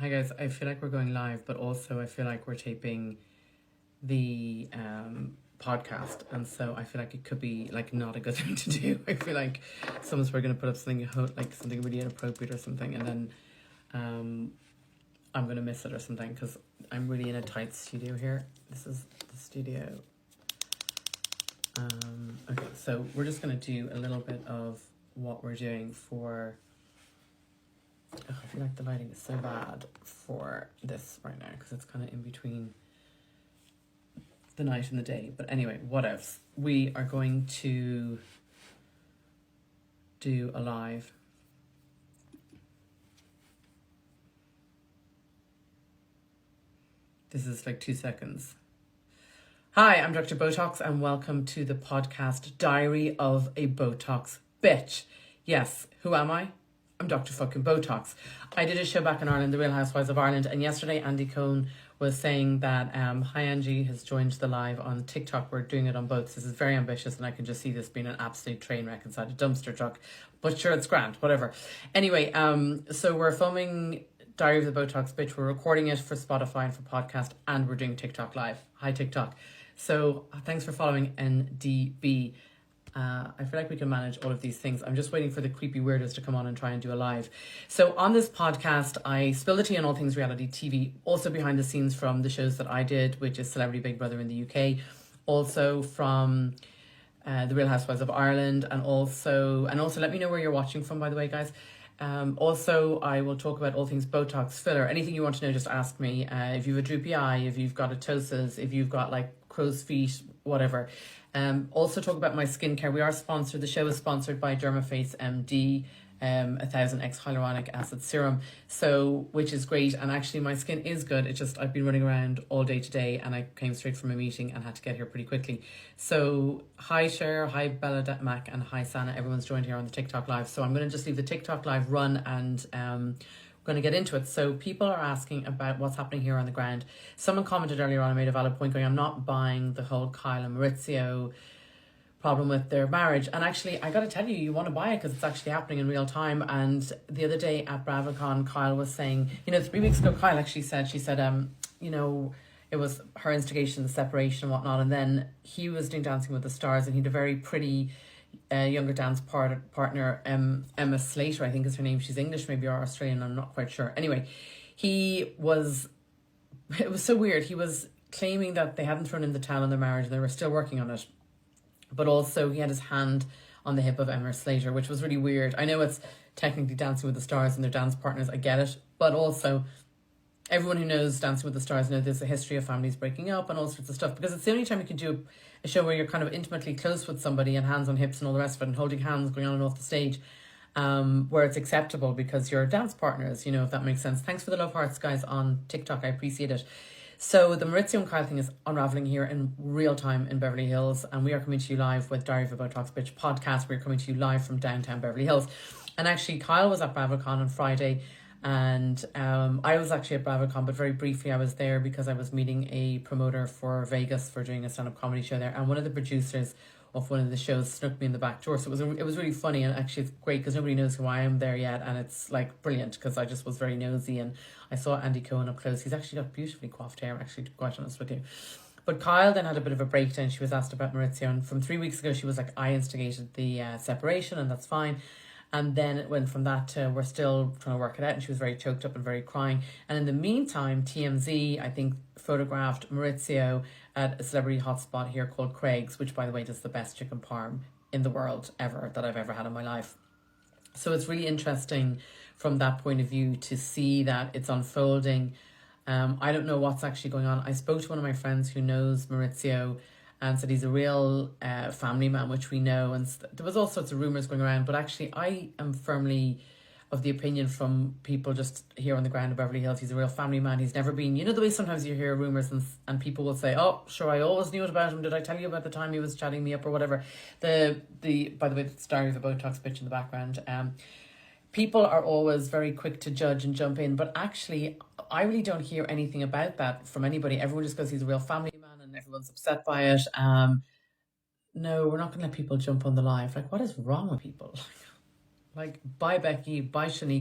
Hi guys, I feel like we're going live, but also I feel like we're taping the podcast, and so I feel like it could be like not a good thing to do. I feel like someone's probably going to put up something like something really inappropriate or something, and then I'm going to miss it or something because I'm really in a tight studio here. This is the studio. Okay, so we're just going to do a little bit of what we're doing for... I feel like the lighting is so bad for this right now because it's kind of in between the night and the day. But anyway, what else? We are going to do a live. This is like 2 seconds. Hi, I'm Dr. Botox and welcome to the podcast Diary of a Botox Bitch. Yes, who am I? I'm Dr. fucking Botox. I did a show back in Ireland, The Real Housewives of Ireland, and yesterday Andy Cohen was saying that hi Angie has joined the live on TikTok. We're doing it on both. This is very ambitious and I can just see this being an absolute train wreck inside a dumpster truck. But sure, it's grand, whatever. Anyway, so we're filming Diary of the Botox Bitch. We're recording it for Spotify and for podcast, and we're doing TikTok live. Hi TikTok. So thanks for following NDB. I feel like we can manage all of these things. I'm just waiting for the creepy weirdos to come on and try and do a live. So on this podcast, I spill the tea on all things reality TV, also behind the scenes from the shows that I did, which is Celebrity Big Brother in the UK, also from The Real Housewives of Ireland, and also let me know where you're watching from, by the way, guys. Also, I will talk about all things Botox, filler, anything you want to know, just ask me. If you have a droopy eye, if you've got a ptosis, if you've got like crow's feet, whatever. Also talk about my skincare. We are sponsored. The show is sponsored by Dermaface MD, 1000X hyaluronic acid serum, so which is great. And actually, my skin is good. It's just I've been running around all day today, and I came straight from a meeting and had to get here pretty quickly. So hi Cher, hi Bella Mac, and hi Sana. Everyone's joined here on the TikTok live. So I'm going to just leave the TikTok live run and we're going to get into it. So people are asking about what's happening here on the ground. Someone commented earlier on, I made a valid point going, I'm not buying the whole Kyle and Maurizio problem with their marriage. And actually, I got to tell you, you want to buy it because it's actually happening in real time. And the other day at BravoCon, Kyle was saying, 3 weeks ago, Kyle actually said, it was her instigation, the separation and whatnot. And then he was doing Dancing with the Stars, and he had a very pretty younger dance partner, Emma Slater, I think is her name. She's English, maybe, or Australian, I'm not quite sure. Anyway, it was so weird. He was claiming that they hadn't thrown in the towel on their marriage and they were still working on it. But also he had his hand on the hip of Emma Slater, which was really weird. I know it's technically Dancing with the Stars and their dance partners, I get it. But also, everyone who knows Dancing with the Stars knows there's a history of families breaking up and all sorts of stuff, because it's the only time you can do a show where you're kind of intimately close with somebody and hands on hips and all the rest of it and holding hands going on and off the stage, where it's acceptable because you're dance partners, if that makes sense. Thanks for the love hearts, guys, on TikTok. I appreciate it. So the Maurizio and Kyle thing is unraveling here in real time in Beverly Hills, and we are coming to you live with Diary of a Botox Bitch podcast. We're coming to you live from downtown Beverly Hills. And actually, Kyle was at BravoCon on Friday, and I was actually at BravoCon, but very briefly I was there because I was meeting a promoter for Vegas for doing a stand-up comedy show there, and one of the producers of one of the shows snuck me in the back door. So it was really funny, and actually it's great because nobody knows who I am there yet, and it's like brilliant because I just was very nosy and I saw Andy Cohen up close. He's actually got beautifully coiffed hair, actually, to be quite honest with you. But Kyle then had a bit of a breakdown. She was asked about Maurizio, and from 3 weeks ago she was like, I instigated the separation, and that's fine. And then it went from that to we're still trying to work it out, and she was very choked up and very crying. And in the meantime, TMZ, I think, photographed Maurizio at a celebrity hotspot here called Craig's, which, by the way, does the best chicken parm in the world ever that I've ever had in my life. So it's really interesting from that point of view to see that it's unfolding. I don't know what's actually going on. I spoke to one of my friends who knows Maurizio and said he's a real family man, which we know. And there was all sorts of rumours going around. But actually, I am firmly of the opinion from people just here on the ground of Beverly Hills, he's a real family man. He's never been, the way sometimes you hear rumours and people will say, oh, sure, I always knew it about him. Did I tell you about the time he was chatting me up or whatever? By the way, the Diary of a Botox Bitch in the background. People are always very quick to judge and jump in. But actually, I really don't hear anything about that from anybody. Everyone just goes, he's a real family man and everyone's upset by it. No, we're not going to let people jump on the live. Like, what is wrong with people? Like, bye Becky, bye Shanique.